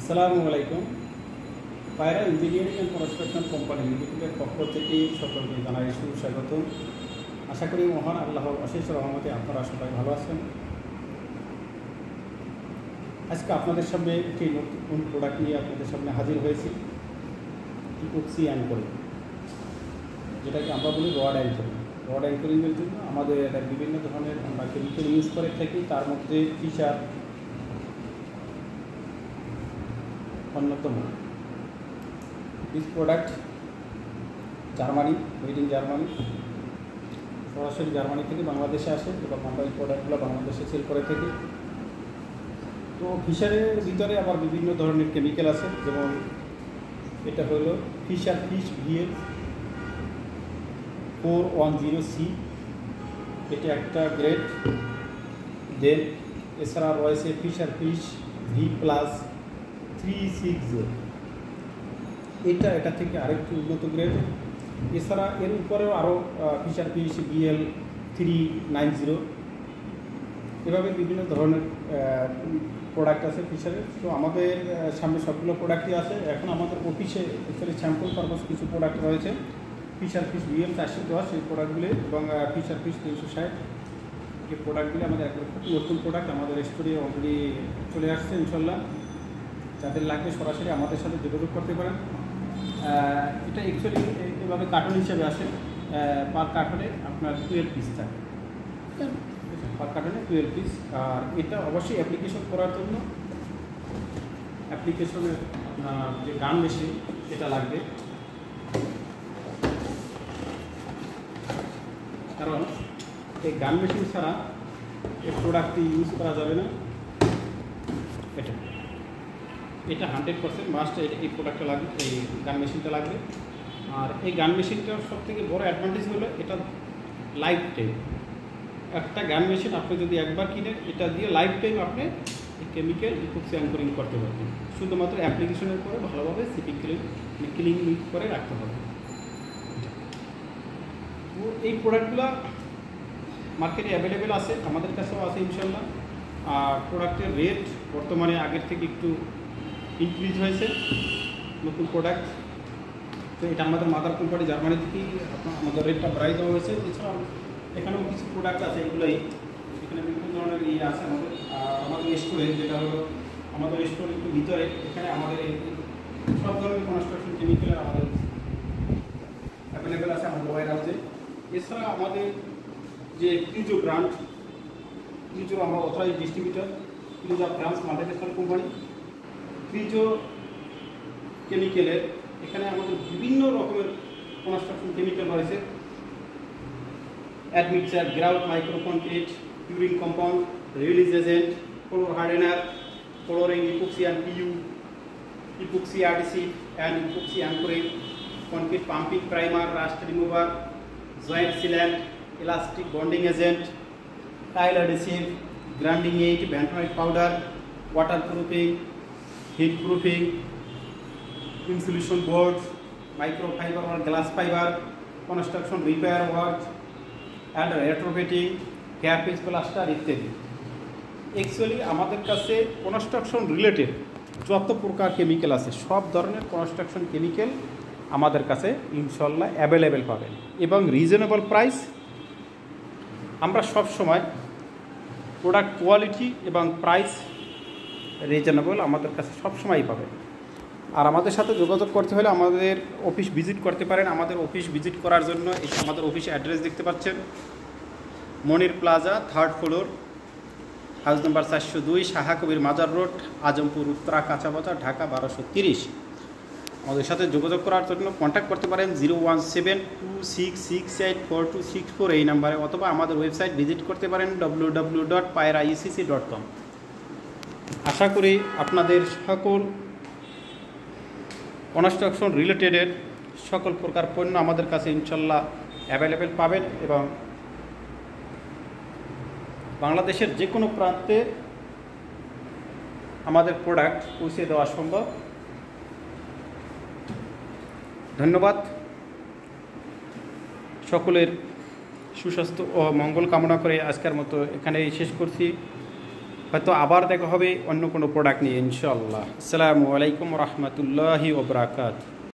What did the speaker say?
আসসালামু আলাইকুম। পায়রা ইঞ্জিনিয়ারিং অ্যান্ড কনস্ট্রাকশন কোম্পানি লিমিটেডের পক্ষ থেকে সকলকে জানাই সুস্বাগত। আশা করি মহান আল্লাহর অশেষ রহমতে আপনারা সবাই ভালো আছেন। আজকে আপনাদের সামনে একটি নতুন প্রোডাক্ট নিয়ে আপনাদের সামনে হাজির হয়েছি, ইপক্সি অ্যাঙ্করিং, যেটাকে আমরা বলি রড অ্যাঙ্করিং। রড অ্যাঙ্করিংয়ের জন্য আমাদের বিভিন্ন ধরনের আমরা কেমিক্যাল ইউজ করে থাকি, তার মধ্যে ফিশার অন্যতম। This product Germany, made in Germany, সরাসরি জার্মানি থেকে বাংলাদেশে আসে এবং আমরা এই প্রোডাক্টগুলো বাংলাদেশে সেল করে থাকি। তো ফিশারের ভিতরে আবার বিভিন্ন ধরনের কেমিক্যাল আছে, যেমন এটা হলো ফিশার ফিশ VL 410C, এটা একটা গ্রেড। দেন এছাড়া রয়েছে ফিশার ফিশ V+360, এটা থেকে আরেকটু উন্নত গ্রেড। এছাড়া এর উপরেও আরও ফিশার ফিশ VL 390, এভাবে বিভিন্ন ধরনের প্রোডাক্ট আছে ফিশারের। তো আমাদের সামনে সবগুলো প্রোডাক্টই আছে। এখন আমাদের অফিসে অ্যাকচুয়ালি স্যাম্পল পারপাস কিছু প্রোডাক্ট রয়েছে, ফিশার ফিশ VL 410 এই প্রোডাক্টগুলি এবং ফিশার ফিশ 360, এই প্রোডাক্টগুলি আমাদের একবার খুব নতুন প্রোডাক্ট আমাদের স্টোরে অলরেডি চলে আসছে। ইনশাল্লাহ যাদের লাগবে সরাসরি আমাদের সাথে যোগাযোগ করতে পারেন। এটা অ্যাকচুয়ালি এভাবে কার্টন হিসেবে আসে, পার কার্টনে আপনার 12 পিস থাকে, পার কার্টনে 12 পিস। আর এটা অবশ্যই অ্যাপ্লিকেশন করার জন্য অ্যাপ্লিকেশনের আপনার যে গান মেশিন সেটা লাগবে, কারণ এই গান মেশিন ছাড়া এই প্রোডাক্টটি ইউজ করা যাবে না। এটা 100% মাস্ট, এই প্রোডাক্টটা লাগবে, এই গান মেশিনটা লাগবে। আর এই গান মেশিনটার সবথেকে বড় অ্যাডভান্টেজ হলো এটা লাইফ টাইম। একটা গান মেশিন আপনি যদি একবার কিনেন, এটা দিয়ে লাইফ টাইম আপনি এই কেমিক্যাল ইপক্সি অ্যাঙ্করিং করতে পারবেন। শুধুমাত্র অ্যাপ্লিকেশনের পরে ভালোভাবে সিপি ক্লিন করে রাখতে হবে। তো এই প্রোডাক্টগুলো মার্কেটে অ্যাভেলেবেল আছে, আমাদের কাছেও আছে ইনশাল্লাহ। আর প্রোডাক্টের রেট বর্তমানে আগের থেকে একটু ইনক্রিজ হয়েছে, নতুন প্রোডাক্ট। তো এটা আমাদের মাদার কোম্পানি জার্মানি থেকেই আমাদের রেটটা বাড়াই দেওয়া হয়েছে। এছাড়াও এখানেও কিছু প্রোডাক্ট আছে, এগুলোই এখানে বিভিন্ন ধরনের আছে আমাদের স্টোরে, যেটা হলো আমাদের স্টোর একটু ভিতরে। এখানে আমাদের সব ধরনের কনস্ট্রাকশন কেমিক্যালের আমাদের অ্যাভেলেবেল আছে আমাদের ওয়ার হাউসে। এছাড়া আমাদের যে ক্রিজো ব্র্যান্ড, ক্রিজো আমরা authorise distributor, Chryso France multinational company. Chryso কেমিক্যালের এখানে আমাদের বিভিন্ন রকমের কনস্ট্রাকশন কেমিক্যাল রয়েছে, admixer, grout, micro concrete, pouring compound, release agent, floor hardener, flooring, epoxy and PU, epoxy RTC and epoxy anchoring, concrete pumping primer, rust remover, joint sealant, elastic bonding agent, tile adhesive, grinding aid, bentonite powder, water proofing, heat proofing, insulation board, microfibre or glass fibre, construction repair work and retrofitting, ক্যাপিজ plaster ইত্যাদি। Actually আমাদের কাছে construction related যত প্রকার chemical আছে, সব ধরনের construction chemical আমাদের কাছে ইনশাল্লাহ অ্যাভেলেবেল পাবেন এবং রিজনেবল প্রাইস। আমরা সব সময় প্রোডাক্ট কোয়ালিটি এবং প্রাইস রিজনেবল আমাদের কাছে সবসময়ই পাবেন। আর আমাদের সাথে যোগাযোগ করতে হলে আমাদের অফিস ভিজিট করতে পারেন। আমাদের অফিস ভিজিট করার জন্য আমাদের অফিস অ্যাড্রেস দেখতে পাচ্ছেন, Monir plaza, 3rd floor, house number 402, Shah Kabir Mazar road, Azampur Uttara, কাঁচা বাজার, ঢাকা 1230। আমাদের সাথে যোগাযোগ করার জন্য কন্ট্যাক্ট করতে পারেন 01726684264 এই নাম্বারে, অথবা আমাদের ওয়েবসাইট ভিজিট করতে পারেন www.payraecc.com। আশা করি আপনাদের সকল কনস্ট্রাকশন রিলেটেডের সকল প্রকার পণ্য আমাদের কাছে ইনশাল্লাহ অ্যাভেলেবেল পাবেন এবং বাংলাদেশের যে কোনো প্রান্তে আমাদের প্রোডাক্ট পৌঁছে দেওয়া সম্ভব। ধন্যবাদ। সকলের সুস্বাস্থ্য ও মঙ্গল কামনা করে আজকের মতো এখানেই শেষ করছি। হয়তো আবার দেখা হবে অন্য কোনো প্রোডাক্ট নিয়ে ইনশাআল্লাহ। আসসালামু আলাইকুম রহমতুল্লাহি ওবরাকাত।